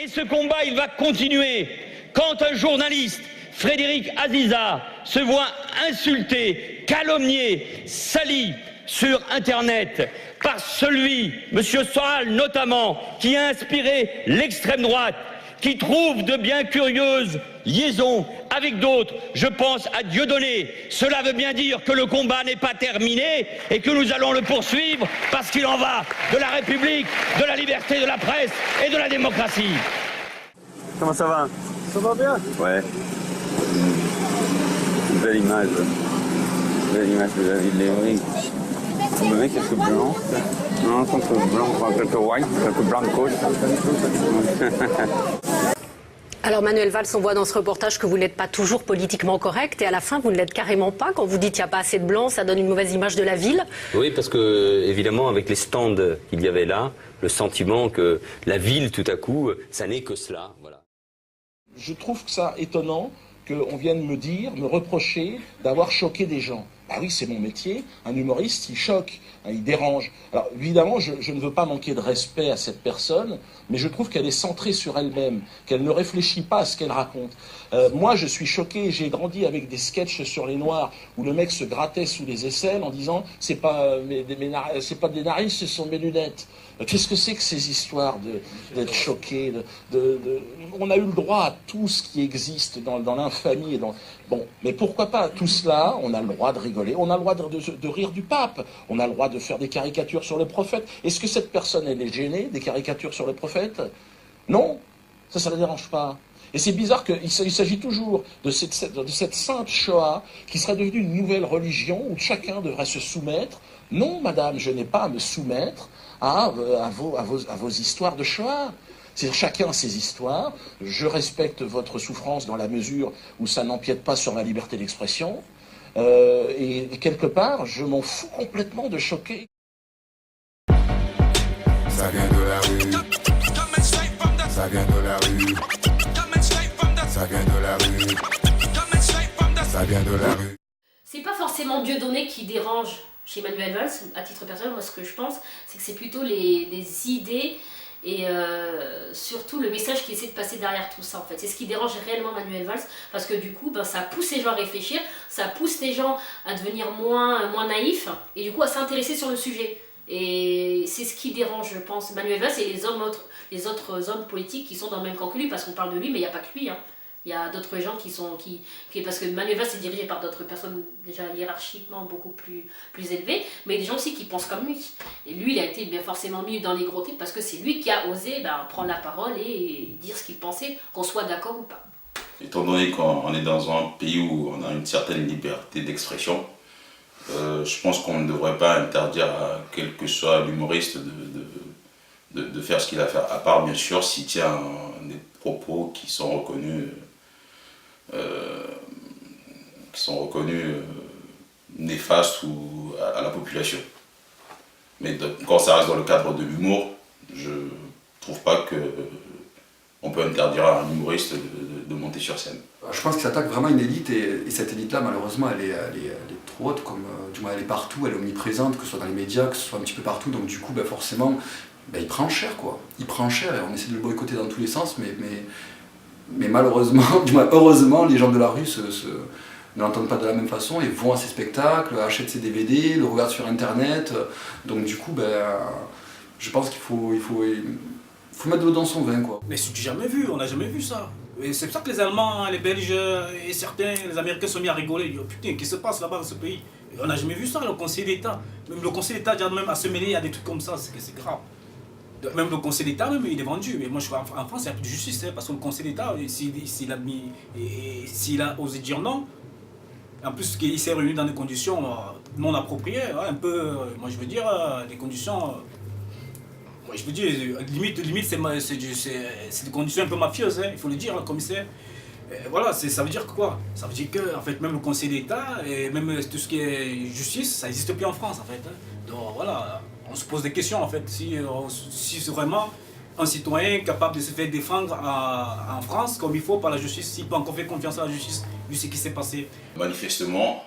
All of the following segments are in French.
Et ce combat, il va continuer. Quand un journaliste, Frédéric Aziza, se voit insulté, calomnié, sali sur Internet par celui, M. Soral notamment, qui a inspiré l'extrême droite, qui trouve de bien curieuses liaisons avec d'autres, je pense à Dieudonné. Cela veut bien dire que le combat n'est pas terminé et que nous allons le poursuivre parce qu'il en va de la République, de la liberté de la presse et de la démocratie. Comment ça va? Ça va bien? Ouais. Une belle image. Belle image de la ville d'Evry. On me met quelques blancs. Non, quelques blancs, quelques white, quelques blancos. Alors Manuel Valls, on voit dans ce reportage que vous n'êtes pas toujours politiquement correct et à la fin vous ne l'êtes carrément pas. Quand vous dites qu'il n'y a pas assez de blancs, ça donne une mauvaise image de la ville. Oui, parce que évidemment avec les stands qu'il y avait là, le sentiment que la ville tout à coup, ça n'est que cela. Voilà. Je trouve que ça étonnant qu'on vienne me reprocher d'avoir choqué des gens. Ah oui, c'est mon métier. Un humoriste, il choque, il dérange. Alors évidemment, je ne veux pas manquer de respect à cette personne, mais je trouve qu'elle est centrée sur elle-même, qu'elle ne réfléchit pas à ce qu'elle raconte. Moi, je suis choqué. J'ai grandi avec des sketchs sur les Noirs où le mec se grattait sous les aisselles en disant c'est pas des narines, ce sont mes lunettes. Qu'est-ce que c'est que ces histoires d'être choqué On a eu le droit à tout ce qui existe dans l'infamie. Bon, mais pourquoi pas tout cela? On a le droit de rigoler, on a le droit de rire du pape, on a le droit de faire des caricatures sur le prophète. Est-ce que cette personne, elle est gênée des caricatures sur le prophète? Non, ça ne la dérange pas. Et c'est bizarre qu'il s'agit toujours de cette sainte Shoah qui serait devenue une nouvelle religion où chacun devrait se soumettre. Non, madame, je n'ai pas à me soumettre à vos histoires de Shoah. C'est chacun ses histoires. Je respecte votre souffrance dans la mesure où ça n'empiète pas sur ma liberté d'expression. Et quelque part, je m'en fous complètement de choquer. Ça vient de la rue. Ça vient de la rue. Ça vient de la rue. Ça vient de la rue. C'est pas forcément Dieudonné qui dérange chez Manuel Valls, à titre personnel. Moi ce que je pense, c'est que c'est plutôt les idées et surtout le message qu'il essaie de passer derrière tout ça en fait. C'est ce qui dérange réellement Manuel Valls, parce que du coup ça pousse les gens à réfléchir, ça pousse les gens à devenir moins naïfs et du coup à s'intéresser sur le sujet. Et c'est ce qui dérange, je pense, Manuel Valls et les autres hommes politiques qui sont dans le même camp que lui, parce qu'on parle de lui, mais il n'y a pas que lui, hein. Il y a d'autres gens parce que Manuel Valls est dirigé par d'autres personnes déjà hiérarchiquement beaucoup plus élevées, mais des gens aussi qui pensent comme lui. Et lui, il a été bien forcément mis dans les gros titres parce que c'est lui qui a osé prendre la parole et dire ce qu'il pensait, qu'on soit d'accord ou pas. Étant donné qu'on est dans un pays où on a une certaine liberté d'expression, je pense qu'on ne devrait pas interdire à quel que soit l'humoriste de faire ce qu'il a à faire, à part bien sûr s'il tient des propos qui sont reconnus néfastes à la population. Mais quand ça reste dans le cadre de l'humour, je ne trouve pas qu'on peut interdire à un humoriste de monter sur scène. Je pense qu'il s'attaque vraiment à une élite et cette élite-là, malheureusement, elle est trop haute, du moins elle est partout, elle est omniprésente, que ce soit dans les médias, que ce soit un petit peu partout, donc du coup, forcément, il prend cher, quoi. Il prend cher et on essaie de le boycotter dans tous les sens, mais malheureusement, du moins heureusement, les gens de la rue ne l'entendent pas de la même façon et vont à ces spectacles, achètent ses DVD, le regardent sur internet, donc du coup, je pense qu'il faut mettre de l'eau dans son vin, quoi. Mais c'est jamais vu, on n'a jamais vu ça. Et c'est pour ça que les Allemands, les Belges et certains, les Américains sont mis à rigoler. Ils disent, oh, putain, qu'est-ce qui se passe là-bas dans ce pays? Et on n'a jamais vu ça, le Conseil d'État. Même le Conseil d'État, même à se mêler à des trucs comme ça, c'est grave. Même le Conseil d'État, même, il est vendu. Mais moi, je crois en France, il n'y a plus de justice, hein, parce que le Conseil d'État, s'il a osé dire non, en plus, il s'est réuni dans des conditions non appropriées, hein, un peu, moi je veux dire, des conditions. Moi je veux dire, limite c'est des conditions un peu mafieuses, hein, il faut le dire, le commissaire. Voilà, ça veut dire quoi? Ça veut dire que en fait, même le Conseil d'État et même tout ce qui est justice, ça n'existe plus en France en fait. Hein. Donc voilà, on se pose des questions en fait, si c'est vraiment un citoyen capable de se faire défendre en France comme il faut par la justice, s'il peut encore faire confiance à la justice, vu ce qui s'est passé. Manifestement,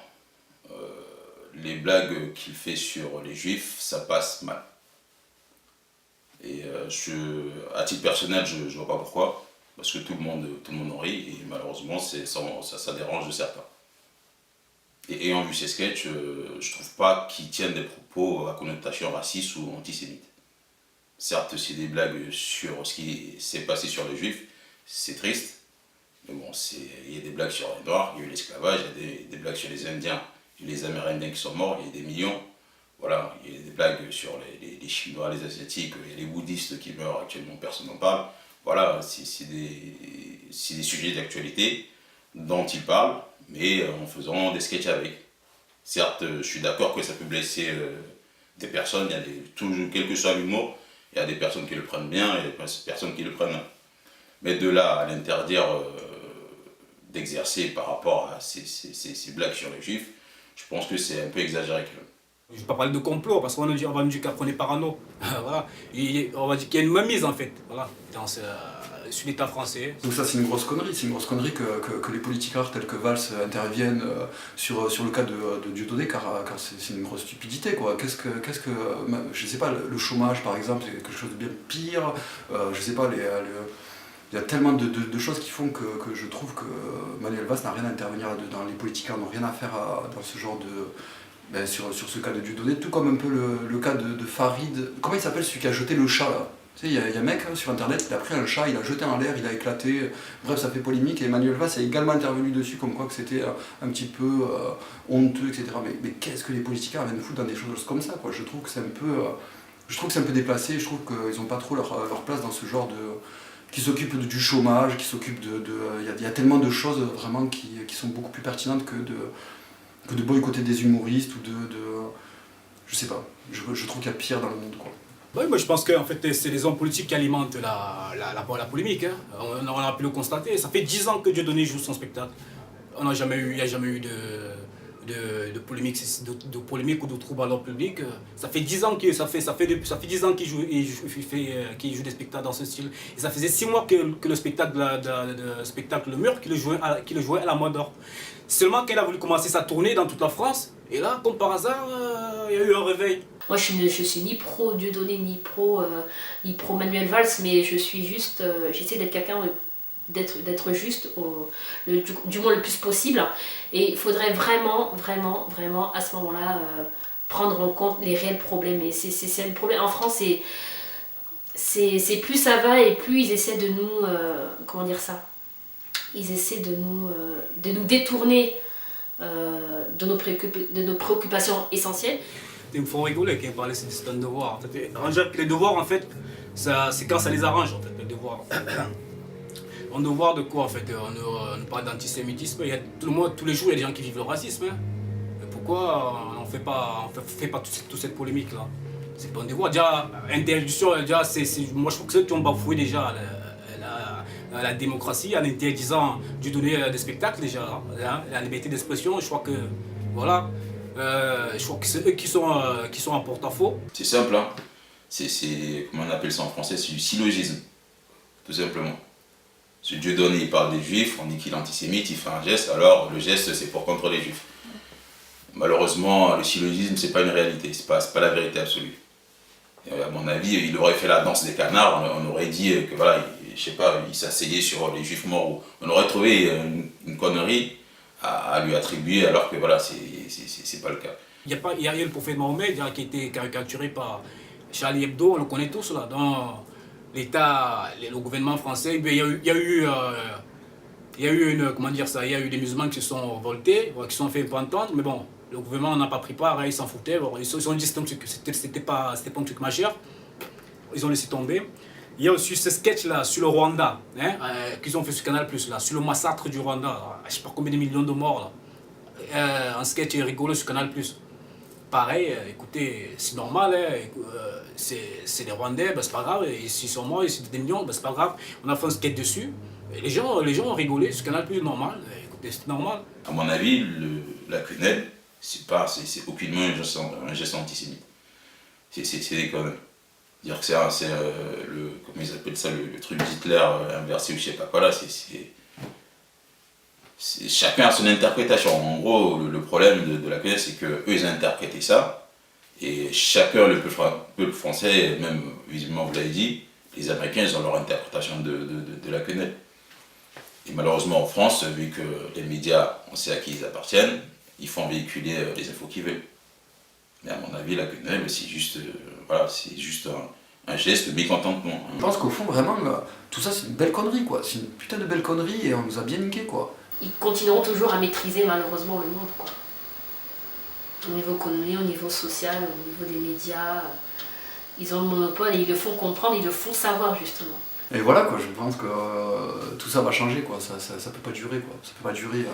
les blagues qu'il fait sur les juifs, ça passe mal. Et à titre personnel, je ne vois pas pourquoi, parce que tout le monde en rit, et malheureusement, ça dérange de certains. Et ayant vu ces sketchs, je trouve pas qu'ils tiennent des propos à connotation raciste ou antisémite. Certes, c'est des blagues sur ce qui s'est passé sur les Juifs, c'est triste, mais bon, il y a des blagues sur les Noirs, il y a eu l'esclavage, il y a des blagues sur les Indiens, il y a les Amérindiens qui sont morts, il y a des millions. Voilà, il y a des blagues sur les Chinois, les Asiatiques, les bouddhistes qui meurent actuellement, personne n'en parle. Voilà, c'est des sujets d'actualité dont ils parlent, mais en faisant des sketchs avec. Certes, je suis d'accord que ça peut blesser des personnes, il y a toujours, quel que soit l'humour, il y a des personnes qui le prennent bien et des personnes qui le prennent mal. Mais de là à l'interdire d'exercer par rapport à ces blagues sur les Juifs, je pense que c'est un peu exagéré quand même. Je ne vais pas parler de complot, parce qu'on va nous dire qu'après on est parano. Voilà. On va dire qu'il y a une mainmise en fait, voilà, sur l'État français. Donc ça c'est une grosse connerie, que les politiciens tels que Valls interviennent sur le cas de Dieudonné, car c'est une grosse stupidité quoi. Je sais pas, le chômage par exemple, c'est quelque chose de bien pire, je sais pas, il y a tellement de choses qui font que je trouve que Manuel Valls n'a rien à intervenir là-dedans, les politiciens n'ont rien à faire dans ce genre de... sur ce cas de Dieudonné, tout comme un peu le cas de Farid. Comment il s'appelle celui qui a jeté le chat là? Tu sais, il y a un mec sur internet, il a pris un chat, il a jeté en l'air, il a éclaté. Bref, ça fait polémique et Manuel Valls a également intervenu dessus, comme quoi que c'était un petit peu honteux, etc. Mais qu'est-ce que les politiciens viennent foutre dans des choses comme ça quoi? Je trouve que c'est un peu déplacé, je trouve qu'ils n'ont pas trop leur place dans ce genre de... qui s'occupent du chômage, qui s'occupent il y a tellement de choses vraiment qui sont beaucoup plus pertinentes que de boycotter des humoristes ou je sais pas, je trouve qu'il y a pire dans le monde quoi. Oui, moi je pense que en fait, c'est les hommes politiques qui alimentent la polémique. Hein. On a pu le constater. Ça fait 10 ans que Dieudonné joue son spectacle. Il n'y a jamais eu de polémique ou de trouble à l'ordre public. Ça fait 10 ans qu'il joue des spectacles dans ce style. Et ça faisait 6 mois que le spectacle Le Mur qu'il jouait à la Mode d'Or. Seulement qu'elle a voulu commencer sa tournée dans toute la France. Et là, comme par hasard, il y a eu un réveil. Moi, je suis ni pro Dieudonné, ni pro Manuel Valls, mais je suis juste... j'essaie d'être quelqu'un... d'être juste, du moins le plus possible. Et il faudrait vraiment à ce moment-là prendre en compte les réels problèmes. Et c'est le problème en France, c'est plus ça va et plus ils essaient de nous... comment dire ça? Ils essaient de nous détourner de nos préoccupations essentielles. Il me faut rigoler quand ils parlaient de devoirs. En fait, les devoirs, en fait, c'est quand ça les arrange, en fait, les devoirs. On devoir de quoi en fait? On parle d'antisémitisme, tous les jours il y a des gens qui vivent le racisme. Hein. Et pourquoi on ne fait pas toute cette polémique là? C'est pas un devoir. Déjà, interdiction, moi je trouve que c'est eux qui ont bafoué déjà la démocratie en interdisant de donner des spectacles déjà. Hein, la liberté d'expression, je crois que voilà. Je crois que c'est eux qui sont en porte-à-faux. C'est simple, hein. Comment on appelle ça en français? C'est du syllogisme, tout simplement. Ce Dieudonné, il parle des Juifs, on dit qu'il est antisémite, il fait un geste, alors le geste c'est pour contre les Juifs. Malheureusement, le syllogisme c'est pas une réalité, c'est pas la vérité absolue. Et à mon avis, il aurait fait la danse des canards, on aurait dit que voilà, je sais pas, il s'asseyait sur les Juifs morts, on aurait trouvé une connerie à lui attribuer alors que voilà, c'est pas le cas. Il y a eu le prophète Mahomet qui a été caricaturé par Charlie Hebdo, on le connaît tous là, dans l'État, le gouvernement français. Il y a eu des musulmans qui se sont voltés, qui se sont fait entendre, mais bon, le gouvernement n'a pas pris part, ils s'en foutaient, ils ont dit que c'était pas un truc majeur, ils ont laissé tomber. Il y a aussi ce sketch là sur le Rwanda, hein, qu'ils ont fait sur Canal+, là, sur le massacre du Rwanda, je sais pas combien de millions de morts là. Un sketch rigolo sur Canal+. Pareil, écoutez, c'est normal, hein, c'est les Rwandais, ben c'est pas grave, et s'ils sont morts, s'ils sont des millions, ben c'est pas grave, on a fait un sketch dessus, et les gens ont rigolé, ce Canal+, normal, écoutez, c'est normal. À mon avis, la quenelle, c'est aucunement un geste antisémite. C'est des conneries. Dire que c'est comment ils appellent ça, le truc d'Hitler inversé ou je sais pas quoi là, chacun a son interprétation. En gros, le problème de la quenelle, c'est qu'eux ils ont interprété ça, Et chacun, le peuple français, même visiblement vous l'avez dit, les Américains, ils ont leur interprétation de la quenelle. Et malheureusement en France, vu que les médias, on sait à qui ils appartiennent, ils font véhiculer les infos qu'ils veulent. Mais à mon avis, la quenelle, c'est juste, c'est juste un geste de mécontentement. Je pense qu'au fond, vraiment, tout ça, c'est une belle connerie, quoi. C'est une putain de belle connerie et on nous a bien niqué, quoi. Ils continueront toujours à maîtriser malheureusement le monde, quoi. Au niveau économique, au niveau social, au niveau des médias, ils ont le monopole et ils le font comprendre, ils le font savoir justement. Et voilà, quoi, je pense que tout ça va changer, quoi. Ça peut pas durer, quoi. Ça peut pas durer.